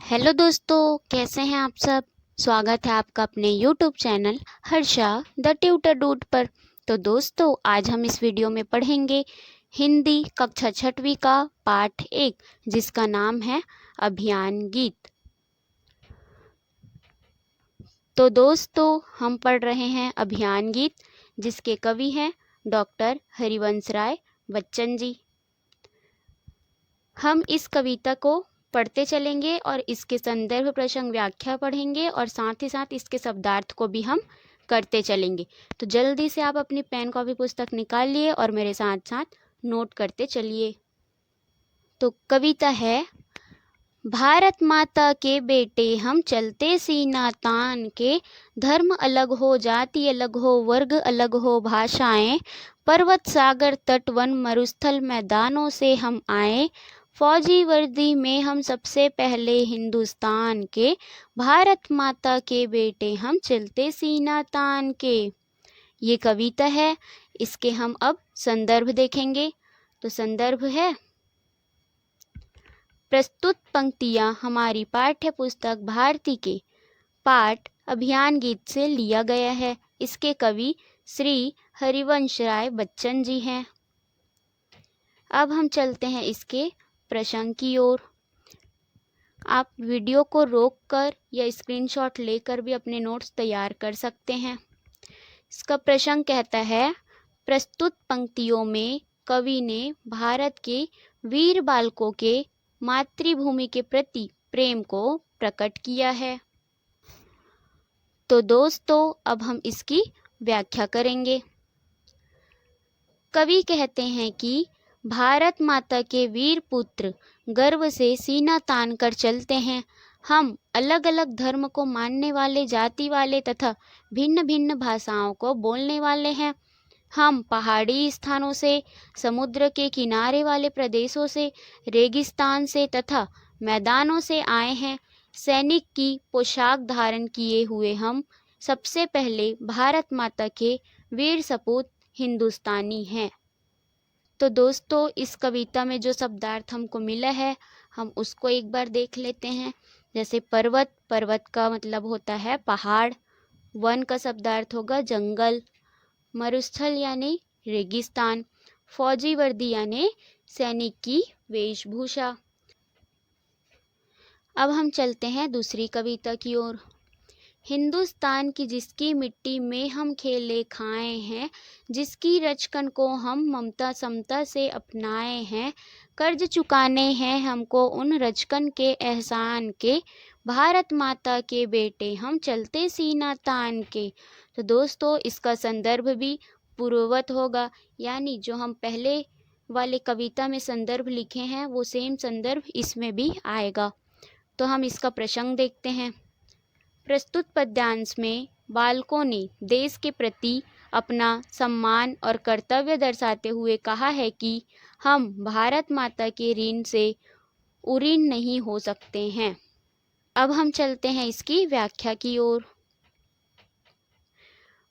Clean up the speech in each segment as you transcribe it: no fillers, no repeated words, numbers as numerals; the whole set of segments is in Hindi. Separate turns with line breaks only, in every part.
हेलो दोस्तों, कैसे हैं आप सब। स्वागत है आपका अपने YouTube channel Harsha the tutor dude पर। तो दोस्तों, आज हम इस वीडियो में पढ़ेंगे हिंदी कक्षा छठवीं का पाठ 1, जिसका नाम है अभियान गीत। तो दोस्तों, हम पढ़ रहे हैं अभियान गीत, जिसके कवि हैं डॉक्टर हरिवंश राय बच्चन जी। हम इस कविता को पढ़ते चलेंगे और इसके संदर्भ प्रसंग व्याख्या पढ़ेंगे और साथ ही साथ इसके शब्दार्थ को भी हम करते चलेंगे। तो जल्दी से आप अपनी पेन कॉपी पुस्तक निकाल लिए और मेरे साथ साथ नोट करते चलिए। तो कविता है, भारत माता के बेटे हम चलते सीना तान के, धर्म अलग हो जाति अलग हो वर्ग अलग हो भाषाएं, पर्वत सागर तट वन मरुस्थल मैदानों से हम आए, फौजी वर्दी में हम सबसे पहले हिंदुस्तान के, भारत माता के बेटे हम चलते सीना तान के। ये कविता है, इसके हम अब संदर्भ देखेंगे। तो संदर्भ है, प्रस्तुत पंक्तियां हमारी पाठ्य पुस्तक भारती के पाठ अभियान गीत से लिया गया है। इसके कवि श्री हरिवंश राय बच्चन जी हैं। अब हम चलते हैं इसके प्रसंग की ओर। आप वीडियो को रोककर या स्क्रीनशॉट लेकर भी अपने नोट्स तैयार कर सकते हैं। इसका प्रसंग कहता है, प्रस्तुत पंक्तियों में कवि ने भारत के वीर बालकों के मातृभूमि के प्रति प्रेम को प्रकट किया है। तो दोस्तों, अब हम इसकी व्याख्या करेंगे। कवि कहते हैं कि भारत माता के वीर पुत्र गर्व से सीना तान कर चलते हैं। हम अलग अलग धर्म को मानने वाले, जाति वाले तथा भिन्न भिन्न भाषाओं को बोलने वाले हैं। हम पहाड़ी स्थानों से, समुद्र के किनारे वाले प्रदेशों से, रेगिस्तान से तथा मैदानों से आए हैं। सैनिक की पोशाक धारण किए हुए हम सबसे पहले भारत माता के वीर सपूत हिंदुस्तानी हैं। तो दोस्तों, इस कविता में जो शब्दार्थ हमको मिला है, हम उसको एक बार देख लेते हैं। जैसे पर्वत, पर्वत का मतलब होता है पहाड़। वन का शब्दार्थ होगा जंगल। मरुस्थल यानी रेगिस्तान। फौजी वर्दी यानी सैनिक की वेशभूषा। अब हम चलते हैं दूसरी कविता की ओर। हिंदुस्तान की जिसकी मिट्टी में हम खेले खाए हैं, जिसकी रचकन को हम ममता समता से अपनाए हैं, कर्ज चुकाने हैं हमको उन रचकन के एहसान के, भारत माता के बेटे हम चलते सीना तान के। तो दोस्तों, इसका संदर्भ भी पूर्ववत होगा, यानी जो हम पहले वाले कविता में संदर्भ लिखे हैं वो सेम संदर्भ इसमें भी आएगा। तो हम इसका प्रसंग देखते हैं। प्रस्तुत पद्यांश में बालकों ने देश के प्रति अपना सम्मान और कर्तव्य दर्शाते हुए कहा है कि हम भारत माता के ऋण से उऋण नहीं हो सकते हैं। अब हम चलते हैं इसकी व्याख्या की ओर।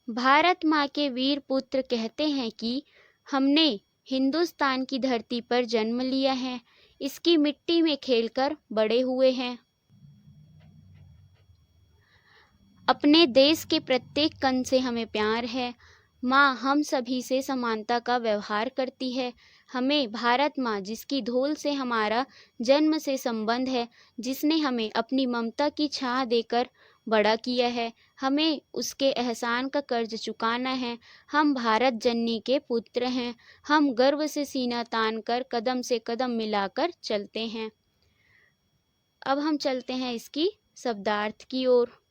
भारत माँ के वीर पुत्र कहते हैं कि हमने हिंदुस्तान की धरती पर जन्म लिया है, इसकी मिट्टी में खेलकर बड़े हुए हैं। अपने देश के प्रत्येक कण से हमें प्यार है। माँ हम सभी से समानता का व्यवहार करती है। हमें भारत माँ, जिसकी धूल से हमारा जन्म से संबंध है, जिसने हमें अपनी ममता की छाह देकर बड़ा किया है, हमें उसके एहसान का कर्ज चुकाना है। हम भारत जननी के पुत्र हैं। हम गर्व से सीना तान कर कदम से कदम मिलाकर चलते हैं। अब हम चलते हैं इसकी शब्दार्थ की ओर।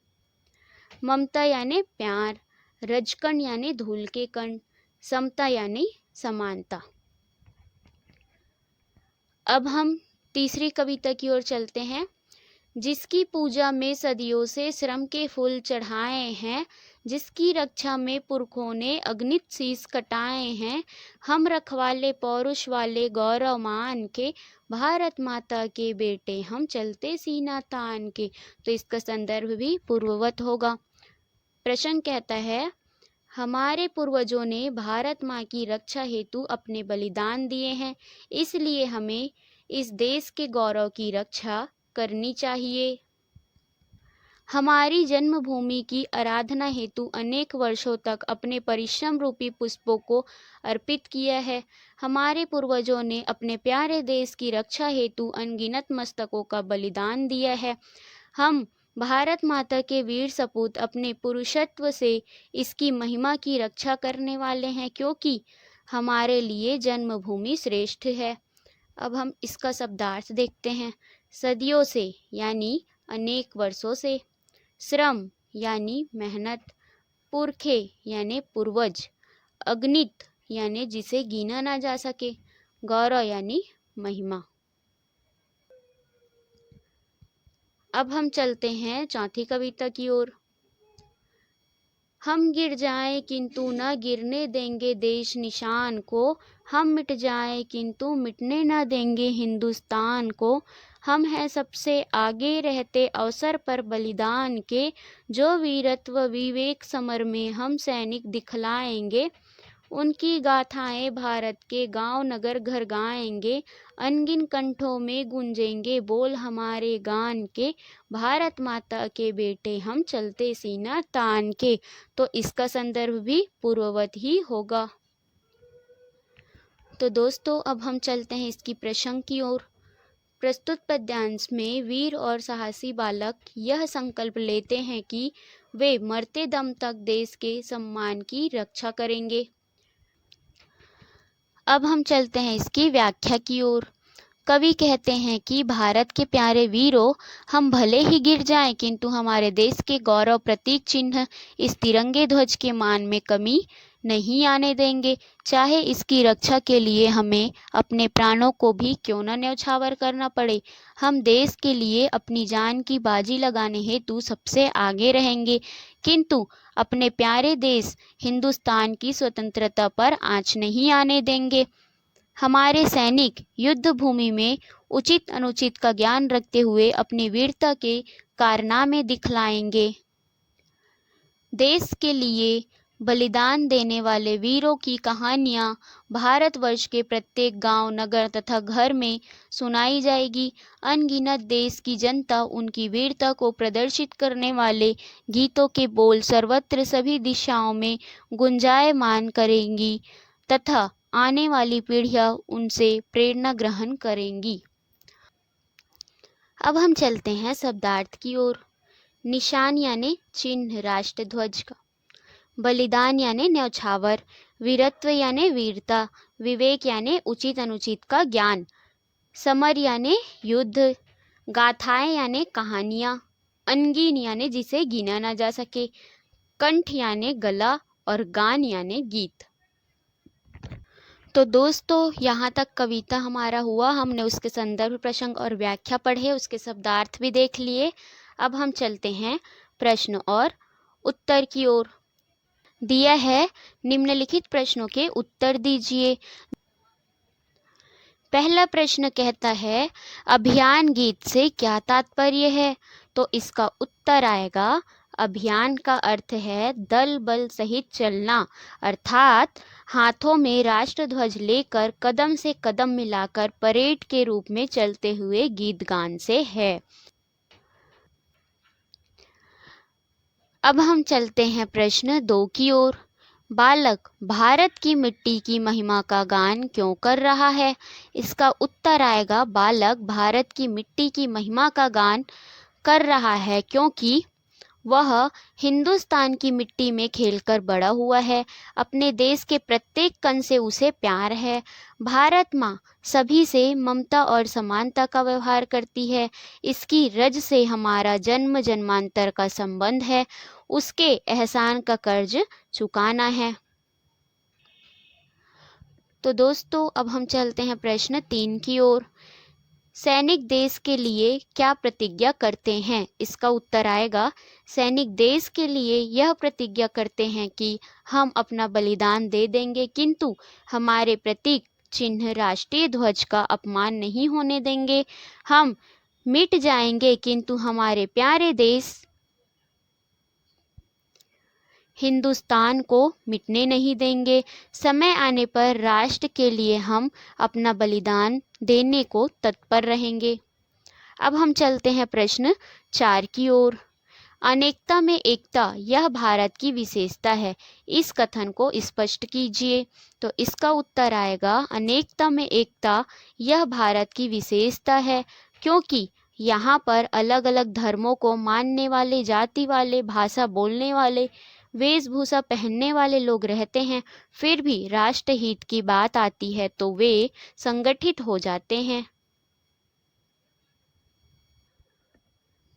ममता यानी प्यार, रजकण यानी धूल के कण, समता यानी समानता। अब हम तीसरी कविता की ओर चलते हैं। जिसकी पूजा में सदियों से श्रम के फूल चढ़ाए हैं, जिसकी रक्षा में पुरखों ने अगणित शीश कटाए हैं, हम रखवाले पौरुष वाले गौरव मान के, भारत माता के बेटे हम चलते सीना तान के। तो इसका संदर्भ भी पूर्ववत होगा। प्रश्न कहता है, हमारे पूर्वजों ने भारत माँ की रक्षा हेतु अपने बलिदान दिए हैं, इसलिए हमें इस देश के गौरव की रक्षा करनी चाहिए। हमारी जन्मभूमि की आराधना हेतु अनेक वर्षों तक अपने परिश्रम रूपी पुष्पों को अर्पित किया है। हमारे पूर्वजों ने अपने प्यारे देश की रक्षा हेतु अनगिनत मस्तकों का बलिदान दिया है। हम भारत माता के वीर सपूत अपने पुरुषत्व से इसकी महिमा की रक्षा करने वाले हैं, क्योंकि हमारे लिए जन्मभूमि श्रेष्ठ है। अब हम इसका शब्दार्थ देखते हैं। सदियों से यानी अनेक वर्षों से, श्रम यानी मेहनत, पुरखे यानी पूर्वज, अगणित यानी जिसे गिना ना जा सके, गौरव यानी महिमा। अब हम चलते हैं चौथी कविता की ओर। हम गिर जाएं किंतु न गिरने देंगे देश निशान को, हम मिट जाएं किंतु मिटने न देंगे हिंदुस्तान को। हम हैं सबसे आगे रहते अवसर पर बलिदान के, जो वीरत्व विवेक समर में हम सैनिक दिखलाएंगे। उनकी गाथाएं भारत के गांव नगर घर गाएंगे, अनगिन कंठों में गूंजेंगे बोल हमारे गान के। भारत माता के बेटे हम चलते सीना तान के। तो इसका संदर्भ भी पूर्ववत ही होगा। तो दोस्तों अब हम चलते हैं इसकी प्रसंग की ओर। प्रस्तुत पद्यांश में वीर और साहसी बालक यह संकल्प लेते हैं कि वे मरते दम तक देश के सम्मान की रक्षा करेंगे। अब हम चलते हैं इसकी व्याख्या की ओर। कवि कहते हैं कि भारत के प्यारे वीरों, हम भले ही गिर जाएं किंतु हमारे देश के गौरव प्रतीक चिन्ह इस तिरंगे ध्वज के मान में कमी नहीं आने देंगे, चाहे इसकी रक्षा के लिए हमें अपने प्राणों को भी क्यों न न्यौछावर करना पड़े। हम देश के लिए अपनी जान की बाजी लगाने हेतु सबसे आगे रहेंगे, किंतु अपने प्यारे देश हिंदुस्तान की स्वतंत्रता पर आंच नहीं आने देंगे। हमारे सैनिक युद्ध भूमि में उचित अनुचित का ज्ञान रखते हुए अपनी वीरता के कारनामे दिखलाएंगे। देश के लिए बलिदान देने वाले वीरों की कहानियां भारतवर्ष के प्रत्येक गांव, नगर तथा घर में सुनाई जाएगी। अनगिनत देश की जनता उनकी वीरता को प्रदर्शित करने वाले गीतों के बोल सर्वत्र सभी दिशाओं में गुंजायमान करेंगी तथा आने वाली पीढ़ियां उनसे प्रेरणा ग्रहण करेंगी। अब हम चलते हैं शब्दार्थ की ओर। निशान यानी चिन्ह राष्ट्र ध्वज का, बलिदान यानी न्यौछावर, वीरत्व यानी वीरता, विवेक यानी उचित अनुचित का ज्ञान, समर यानी युद्ध, गाथाएं यानी कहानियां, अनगिन यानी जिसे गिना ना जा सके, कंठ यानी गला और गान यानी गीत। तो दोस्तों यहाँ तक कविता हमारा हुआ। हमने उसके संदर्भ, प्रसंग और व्याख्या पढ़े, उसके शब्दार्थ भी देख लिए। अब हम चलते हैं प्रश्न और उत्तर की ओर। दिया है निम्नलिखित प्रश्नों के उत्तर दीजिए। पहला प्रश्न कहता है अभियान गीत से क्या तात्पर्य है? तो इसका उत्तर आएगा अभियान का अर्थ है दल बल सहित चलना, अर्थात हाथों में राष्ट्र ध्वज लेकर कदम से कदम मिलाकर परेड के रूप में चलते हुए गीत गान से है। अब हम चलते हैं प्रश्न 2 की ओर। बालक भारत की मिट्टी की महिमा का गान क्यों कर रहा है? इसका उत्तर आएगा बालक भारत की मिट्टी की महिमा का गान कर रहा है क्योंकि वह हिंदुस्तान की मिट्टी में खेलकर बड़ा हुआ है। अपने देश के प्रत्येक कण से उसे प्यार है। भारत माँ सभी से ममता और समानता का व्यवहार करती है। इसकी रज से हमारा जन्म जन्मांतर का संबंध है। उसके एहसान का कर्ज चुकाना है। तो दोस्तों अब हम चलते हैं प्रश्न 3 की ओर। सैनिक देश के लिए क्या प्रतिज्ञा करते हैं? इसका उत्तर आएगा सैनिक देश के लिए यह प्रतिज्ञा करते हैं कि हम अपना बलिदान दे देंगे किंतु हमारे प्रतीक चिन्ह राष्ट्रीय ध्वज का अपमान नहीं होने देंगे। हम मिट जाएंगे किंतु हमारे प्यारे देश हिंदुस्तान को मिटने नहीं देंगे। समय आने पर राष्ट्र के लिए हम अपना बलिदान देने को तत्पर रहेंगे। अब हम चलते हैं प्रश्न 4 की ओर। अनेकता में एकता यह भारत की विशेषता है, इस कथन को स्पष्ट कीजिए। तो इसका उत्तर आएगा अनेकता में एकता यह भारत की विशेषता है, क्योंकि यहाँ पर अलग अलग धर्मों को मानने वाले, जाति वाले, भाषा बोलने वाले, वेशभूषा पहनने वाले लोग रहते हैं, फिर भी राष्ट्रहित की बात आती है तो वे संगठित हो जाते हैं।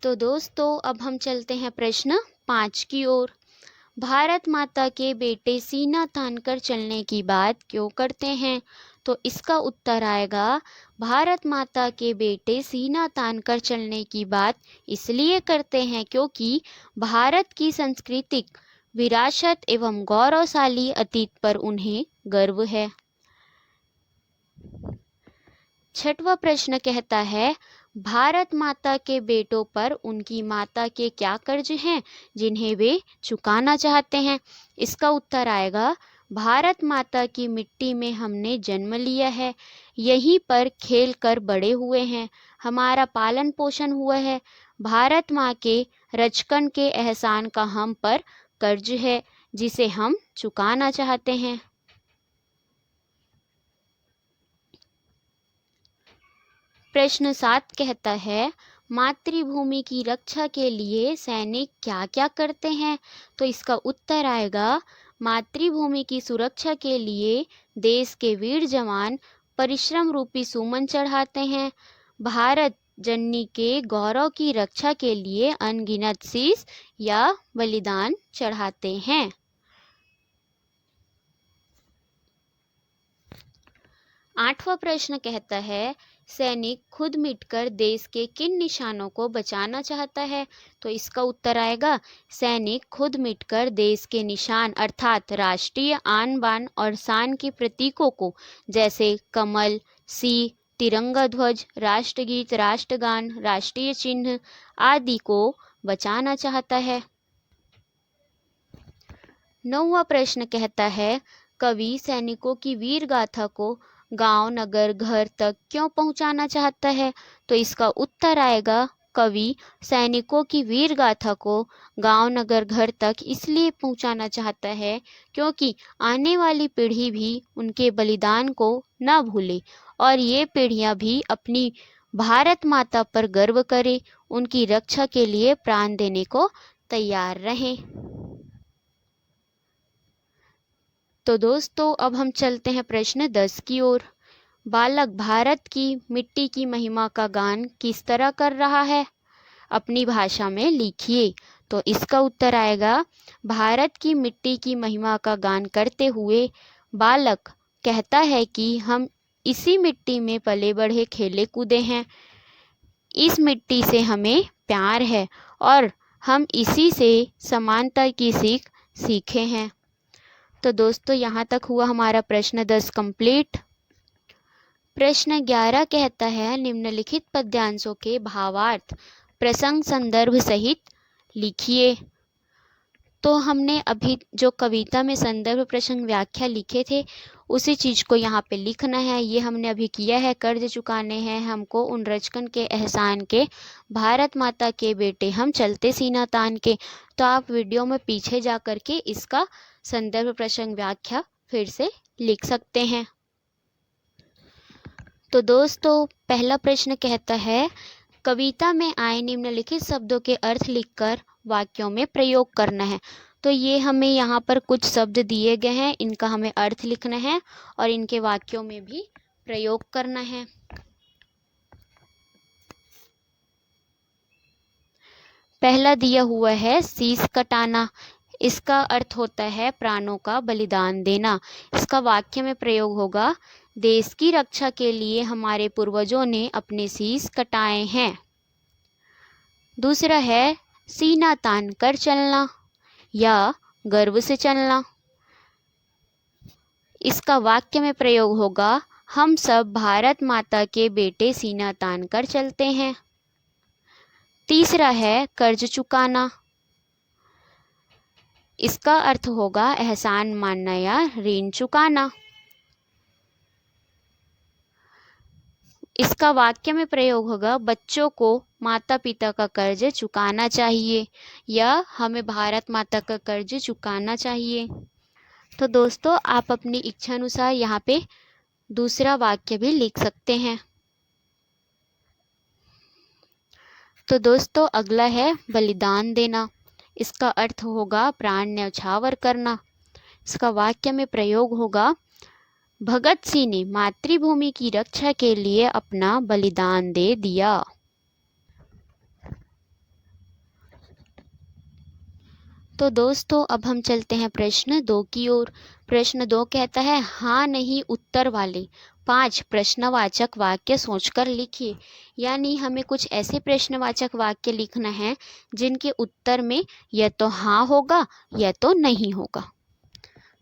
तो दोस्तों अब हम चलते हैं प्रश्न 5 की ओर। भारत माता के बेटे सीना तानकर चलने की बात क्यों करते हैं? तो इसका उत्तर आएगा भारत माता के बेटे सीना तानकर चलने की बात इसलिए करते हैं क्योंकि भारत की सांस्कृतिक विरासत एवं गौरवशाली अतीत पर उन्हें गर्व है। 6वां प्रश्न कहता है भारत माता के बेटों पर उनकी माता के क्या कर्ज हैं जिन्हें वे चुकाना चाहते हैं? इसका उत्तर आएगा भारत माता की मिट्टी में हमने जन्म लिया है, यहीं पर खेल कर बड़े हुए हैं, हमारा पालन पोषण हुआ है। भारत माँ के रचकन के एहसान का हम पर कर्ज है जिसे हम चुकाना चाहते हैं। प्रश्न 7 कहता है मातृभूमि की रक्षा के लिए सैनिक क्या क्या करते हैं? तो इसका उत्तर आएगा मातृभूमि की सुरक्षा के लिए देश के वीर जवान परिश्रम रूपी सुमन चढ़ाते हैं, भारत जननी के गौरव की रक्षा के लिए अनगिनत शीश या बलिदान चढ़ाते हैं। आठवां प्रश्न कहता है सैनिक खुद मिटकर देश के किन निशानों को बचाना चाहता है? तो इसका उत्तर आएगा सैनिक खुद मिटकर देश के निशान अर्थात राष्ट्रीय आन बान और शान के प्रतीकों को, जैसे कमल, सिंह, तिरंगा ध्वज, राष्ट्रगीत, राष्ट्रगान, राष्ट्रीय चिन्ह आदि को बचाना चाहता है। 9वां प्रश्न कहता है कवि सैनिकों की वीर गाथा को गांव, नगर, घर तक क्यों पहुंचाना चाहता है? तो इसका उत्तर आएगा कवि सैनिकों की वीर गाथा को गांव, नगर, घर तक इसलिए पहुंचाना चाहता है क्योंकि आने वाली पीढ़ी भी उनके बलिदान को न भूले और ये पीढ़ियां भी अपनी भारत माता पर गर्व करे, उनकी रक्षा के लिए प्राण देने को तैयार रहें। तो दोस्तों अब हम चलते हैं प्रश्न 10 की ओर। बालक भारत की मिट्टी की महिमा का गान किस तरह कर रहा है? अपनी भाषा में लिखिए। तो इसका उत्तर आएगा भारत की मिट्टी की महिमा का गान करते हुए बालक कहता है कि हम इसी मिट्टी में पले बढ़े, खेले कूदे हैं, इस मिट्टी से हमें प्यार है और हम इसी से समानता की सीख सीखे हैं। तो दोस्तों यहाँ तक हुआ हमारा प्रश्न 10 कंप्लीट। प्रश्न 11 कहता है निम्नलिखित पद्यांशों के भावार्थ प्रसंग संदर्भ सहित लिखिए। तो हमने अभी जो कविता में संदर्भ प्रसंग व्याख्या लिखे थे उसी चीज़ को यहाँ पे लिखना है। ये हमने अभी किया है। कर्ज चुकाने हैं हमको उन रचकन के एहसान के, भारत माता के बेटे हम चलते सीना तान के। तो आप वीडियो में पीछे जा कर के इसका संदर्भ प्रसंग व्याख्या फिर से लिख सकते हैं। तो दोस्तों पहला प्रश्न कहता है कविता में आए निम्नलिखित शब्दों के अर्थ लिखकर वाक्यों में प्रयोग करना है। तो ये हमें यहाँ पर कुछ शब्द दिए गए हैं, इनका हमें अर्थ लिखना है और इनके वाक्यों में भी प्रयोग करना है। पहला दिया हुआ है शीश कटाना। इसका अर्थ होता है प्राणों का बलिदान देना। इसका वाक्य में प्रयोग होगा देश की रक्षा के लिए हमारे पूर्वजों ने अपने शीश कटाए हैं। दूसरा है सीना तान कर चलना या गर्व से चलना। इसका वाक्य में प्रयोग होगा हम सब भारत माता के बेटे सीना तान कर चलते हैं। तीसरा है कर्ज चुकाना। इसका अर्थ होगा एहसान मानना या ऋण चुकाना। इसका वाक्य में प्रयोग होगा बच्चों को माता पिता का कर्ज चुकाना चाहिए या हमें भारत माता का कर्ज चुकाना चाहिए। तो दोस्तों आप अपनी इच्छा अनुसार यहाँ पे दूसरा वाक्य भी लिख सकते हैं। तो दोस्तों अगला है बलिदान देना। इसका अर्थ होगा प्राण न्यौछावर करना। इसका वाक्य में प्रयोग होगा भगत सिंह ने मातृभूमि की रक्षा के लिए अपना बलिदान दे दिया। तो दोस्तों अब हम चलते हैं प्रश्न 2 की ओर। प्रश्न 2 कहता है हाँ नहीं उत्तर वाले 5 प्रश्नवाचक वाक्य सोचकर लिखिए। यानी हमें कुछ ऐसे प्रश्नवाचक वाक्य लिखना है जिनके उत्तर में या तो हाँ होगा या तो नहीं होगा।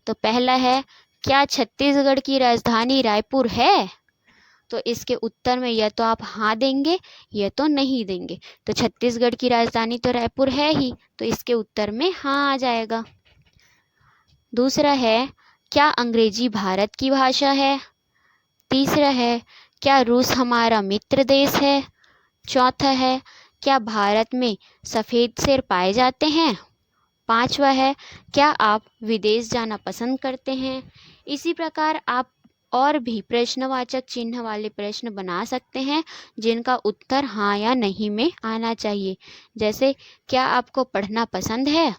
तो पहला है क्या छत्तीसगढ़ की राजधानी रायपुर है? तो इसके उत्तर में या तो आप हाँ देंगे या तो नहीं देंगे। तो छत्तीसगढ़ की राजधानी तो रायपुर है ही, तो इसके उत्तर में हाँ आ जाएगा। दूसरा है क्या अंग्रेजी भारत की भाषा है? तीसरा है क्या रूस हमारा मित्र देश है? चौथा है क्या भारत में सफ़ेद शेर पाए जाते हैं? पांचवा है क्या आप विदेश जाना पसंद करते हैं? इसी प्रकार आप और भी प्रश्नवाचक चिन्ह वाले प्रश्न बना सकते हैं जिनका उत्तर हाँ या नहीं में आना चाहिए। जैसे क्या आपको पढ़ना पसंद है?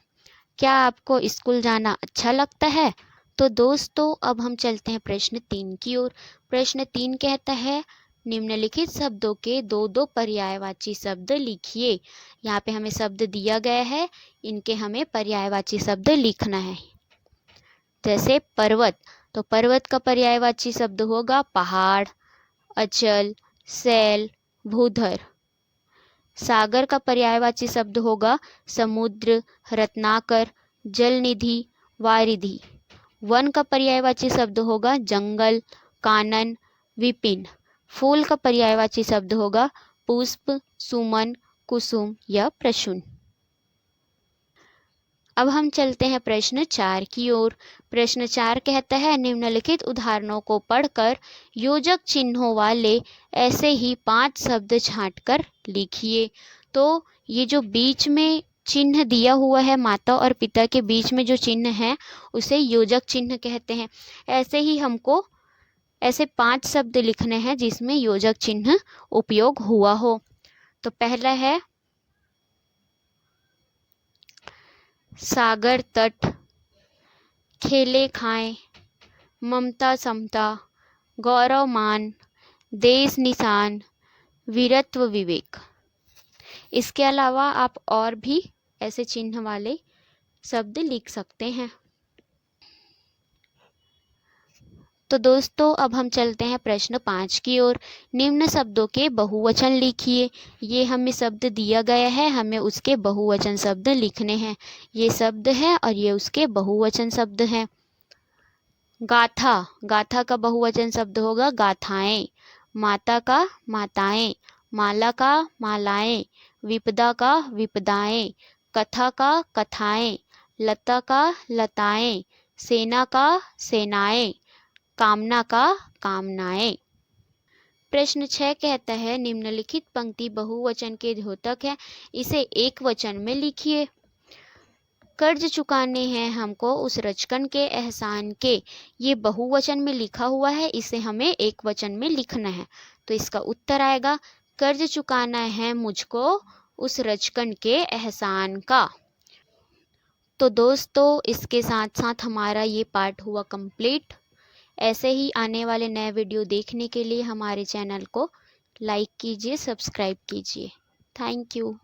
क्या आपको स्कूल जाना अच्छा लगता है? तो दोस्तों अब हम चलते हैं प्रश्न 3 की ओर। प्रश्न 3 कहता है निम्नलिखित शब्दों के 2-2 पर्यायवाची शब्द लिखिए। यहाँ पे हमें शब्द दिया गया है, इनके हमें पर्यायवाची शब्द लिखना है। जैसे पर्वत, तो पर्वत का पर्यायवाची शब्द होगा पहाड़, अचल, सैल, भूधर। सागर का पर्यायवाची शब्द होगा समुद्र, रत्नाकर, जलनिधि, वारिधि। वन का पर्यायवाची शब्द होगा जंगल, कानन, विपिन। फूल का पर्यायवाची शब्द होगा पुष्प, सुमन, कुसुम या प्रसून। अब हम चलते हैं प्रश्न 4 की ओर। प्रश्न 4 कहता है निम्नलिखित उदाहरणों को पढ़कर योजक चिन्हों वाले ऐसे ही 5 शब्द छांटकर लिखिए। तो ये जो बीच में चिन्ह दिया हुआ है माता और पिता के बीच में जो चिन्ह है उसे योजक चिन्ह कहते हैं। ऐसे ही हमको ऐसे 5 शब्द लिखने हैं जिसमें योजक चिन्ह उपयोग हुआ हो। तो पहला है सागर तट, खेले खाएं, ममता समता, गौरव मान, देश निशान, वीरत्व विवेक। इसके अलावा आप और भी ऐसे चिन्ह वाले शब्द लिख सकते हैं। तो दोस्तों अब हम चलते हैं प्रश्न 5 की ओर। निम्न शब्दों के बहुवचन लिखिए। ये हमें शब्द दिया गया है, हमें उसके बहुवचन शब्द लिखने हैं। ये शब्द है और ये उसके बहुवचन शब्द हैं। गाथा, गाथा का बहुवचन शब्द होगा गाथाएं। माता का माताएं, माला का मालाएं, विपदा का विपदाएं, कथा का कथाएं, लता का लताएं, सेना का सेनाएं, कामना का कामनाएं। प्रश्न 6 कहता है निम्नलिखित पंक्ति बहुवचन के द्योतक है, इसे एक वचन में लिखिए। कर्ज चुकाने हैं हमको उस रचकन के एहसान के, ये बहुवचन में लिखा हुआ है, इसे हमें एक वचन में लिखना है। तो इसका उत्तर आएगा कर्ज चुकाना है मुझको उस रचकन के एहसान का। तो दोस्तों इसके साथ साथ हमारा ये पार्ट हुआ कंप्लीट। ऐसे ही आने वाले नए वीडियो देखने के लिए हमारे चैनल को लाइक कीजिए, सब्सक्राइब कीजिए। Thank you.